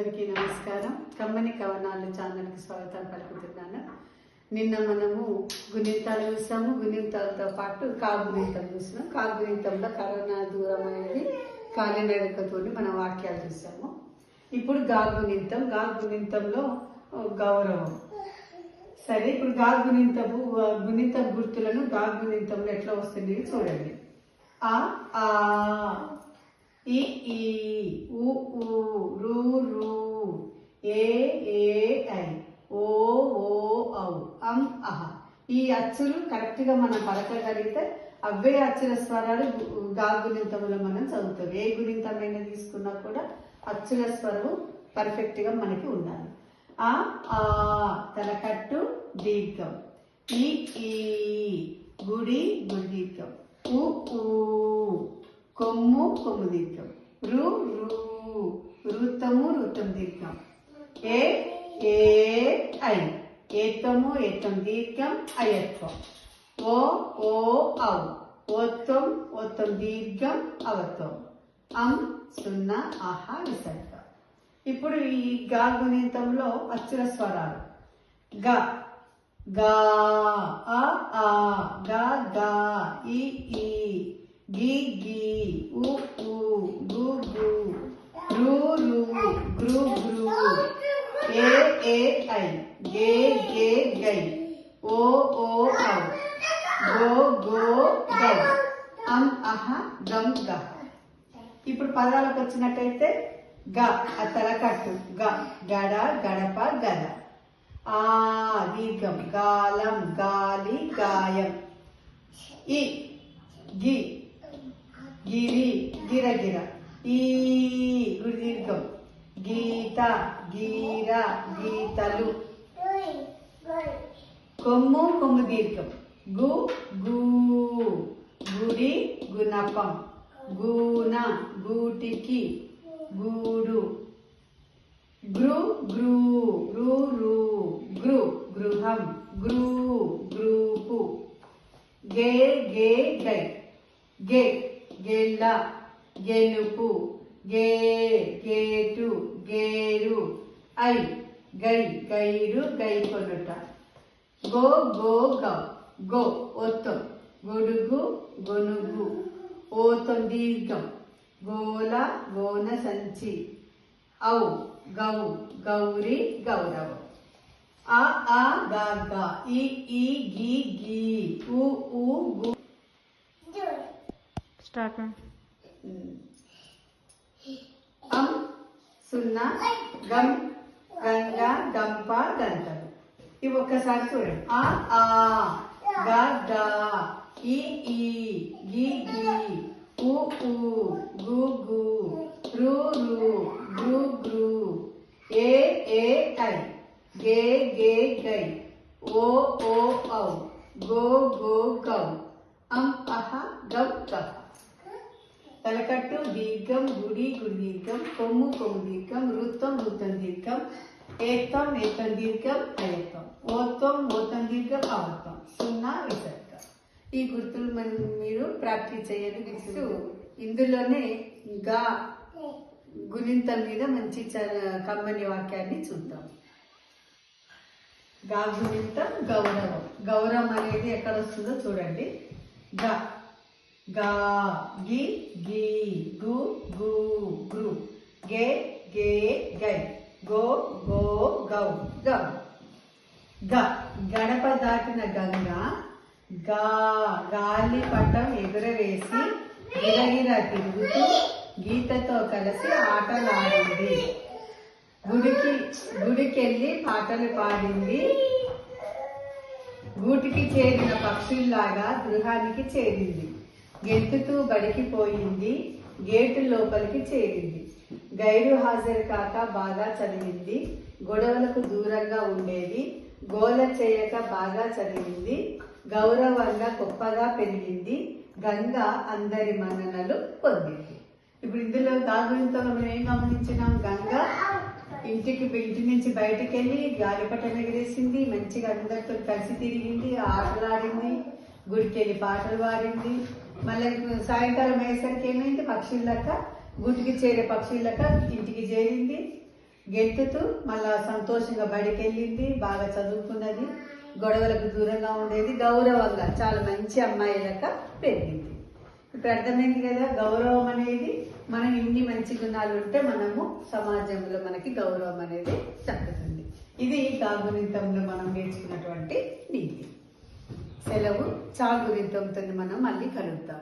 అందరికీ నమస్కారం. కమ్మని కవనాలు ఛానల్కి స్వాగతం పలుకుతున్నాను. నిన్న మనము గుణింతాలు చూసాము. గుణింతాలతో పాటు కాగుణింతం చూసినాం. కాగుణింతంలో కరోనా దూరం అనేది కాలినడకతో మనం వాక్యాలు చూసాము. ఇప్పుడు గాగుణింతం. గాగుణింతంలో గౌరవం. సరే, ఇప్పుడు గుణింత గుర్తులను గాగుణింతంలో ఎట్లా వస్తుంది చూడండి. ఆ ఆ, ఈ ఈ, ఉ ఊ, రు రు, ఏ ఏ ఐ, ఓ ఓ ఔ, అం అహ. ఈ అచ్చులు కరెక్ట్గా మనం పలకగలిగితే అవే అచ్చుల స్వరాలు గాగుణింతములో మనం చదువుతాం. ఏ గుణింతమైన తీసుకున్నా కూడా అచ్చుల స్వరం పర్ఫెక్ట్గా మనకి ఉండాలి. ఆ ఆ, తలకట్టు దీర్ఘం. ఈ ఈ, గుడి గుడి దీర్ఘం. ఉ ఊ, కొమ్ము కొమ్ము దీర్ఘం. రు రు, రుతము రుతం దీర్ఘం. ఏ ఏ ఐ, ఏత్తము ఏత్తం దీర్ఘం అయత్వం. ఓ ఓ ఔ, ఓత్వం ఓత్తం దీర్ఘం అవత్వం. అం సున్నా ఆహ విసర్గ. ఇప్పుడు ఈ గా గుణింతంలో అచ్చుల స్వరాలు. గ గా, ఆ ఆ, గా గా, ఈ ఈ, గి గి, ఉ ఊ, గు గు, రు రు, గృ గృ, ఏ ఏ ఐ, గే గే గై, ఓ ఓ ఔ, గో గో గౌ, అం అహ గం గహ. ఇప్పుడు పదాలకు వచ్చినట్టయితే గ తలకట్టు గ, గడ గడప గద. ఆ దీర్ఘం, గాలం గాలి గాయం. ఈ గి, గిరి గిరగిర. ఈ గుడి దీర్ఘం, గీత గీర గీతలు. కొమ్ము కొమ్ము దీర్ఘం, గు గూ, గుడి గుణపం. గూన గూటికి గూడు. గృ గ్రూ, రు రు, గృ గృహం. గ్రూ గ్రూపు. గే గే గై, గే గెల్ల గెలుపు. గే గేటు గేరు. ఐ గై గైరు గై కొనుట. గో గో గౌ, గో ఒత్తం, గొడుగు గొనుగు. ఓతం దీర్ఘం, గోల గోన సంచి. ఔ గౌ గౌరి గౌరవం. ఆ ఆ గా గా, ఈ ఈ గి గి, ఉ ఊ గు. స్టార్ట్. అం సున్నా, గం గంగ గంప గంటలు. ఇవి ఒక్కసారి చూడండి. ఆ ఆ, గా గా, ఈ ఈ, గి గి, ఉ ఊ, గు గు, రు రు, గృ గృ, ఏ ఏ ఐ, గే గే గై, ఓ ఓ ఔ, గో గో గౌ, అం అహ గం గహ. తలకట్టు దీర్ఘం, గుడి గుడి దీర్ఘం, కొమ్ము కొమ్ము దీర్ఘం, వృత్తం వృత్తం దీర్ఘం, ఏత్తం ఏత్తం దీర్ఘం అయత్వం, ఓత్వం ఓత్తం దీర్ఘం అవత్వం, సున్నా విసర్గ. ఈ గుర్తులు మీరు ప్రాక్టీస్ చేయండి. ఇందులోనే గా గుణింతం మీద మంచి కమ్మని వాక్యాన్ని చూద్దాం. గా గుణింతం గౌరవం. గౌరవం అనేది ఎక్కడ వస్తుందో చూడండి. గా గా, గి గి, గు గు, గృ, గే గే గై, గో గో గౌ గౌ. గ గడప దాటిన గంగ, గా గాలి పటం ఎగురవేసి గిరగిర తిరుగుతూ గీతతో కలిసి ఆటలాడింది. గుడికెళ్ళి పాటలు పాడింది. గూటికి చేరిన పక్షుల్లాగా గృహానికి చేరింది. గెంతుతూ బడికి పోయింది. గేటు లోపలికి చేరింది. గైరు హాజరు కాక బాగా చదివింది. గొడవలకు దూరంగా ఉండేది. గోల చేయక బాగా చదివింది. గౌరవంగా గొప్పగా పెరిగింది. గంగ అందరి మన్ననలు పొందింది. ఇప్పుడు ఇందులో గాగుణింతంలో మనం ఏం గమనించినాం? గంగ ఇంటి నుంచి బయటికి వెళ్ళి గాలిపటం ఎగిరేసింది. మంచిగా అందరితో కలిసి తిరిగింది, ఆటలాడింది, గుడికి వెళ్ళి పాటలు పాడింది. మళ్ళీ సాయంకాలం అయ్యేసరికి ఏమైంది? పక్షులక, గుడికి చేరే పక్షులక ఇంటికి చేరింది. గెంతుతూ మళ్ళా సంతోషంగా బడికి వెళ్ళింది, బాగా చదువుకున్నది, గొడవలకు దూరంగా ఉండేది, గౌరవంగా చాలా మంచి అమ్మాయి లెక్క పెరిగింది. ఇప్పుడు అర్థమైంది కదా, గౌరవం అనేది మనం ఇన్ని మంచి గుణాలు ఉంటే మనము సమాజంలో మనకి గౌరవం అనేది దక్కుతుంది. ఇది గాగునింతంలో మనం నేర్చుకున్నటువంటి నీతి. సెలవు. చాగునింతంతో మనం మళ్ళీ కలుద్దాం.